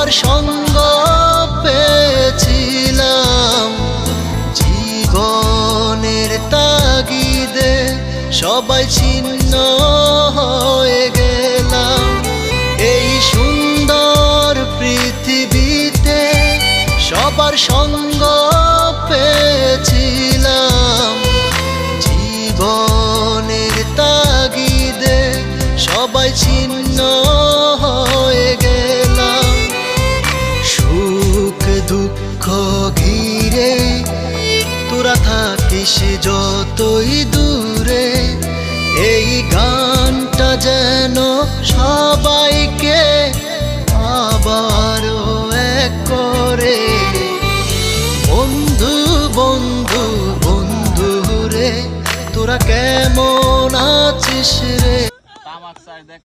সবার সঙ্গ পেয়েছিলাম, জীবনের তাগিদে সবাই ছিন্ন হয়ে গেলাম। এই সুন্দর পৃথিবীতে সবার সঙ্গ পেয়েছিলাম, জীবনের তাগিদে সবাই ছিন্ন হয়ে গেলাম। সুখ দুঃখ ঘিরে তোরা থাকিস যতই দূরে, এই গানটা যেন সবাইকে আবারও এক করে। বন্ধু বন্ধু বন্ধু রে, তোরা কেমন আছিস রে?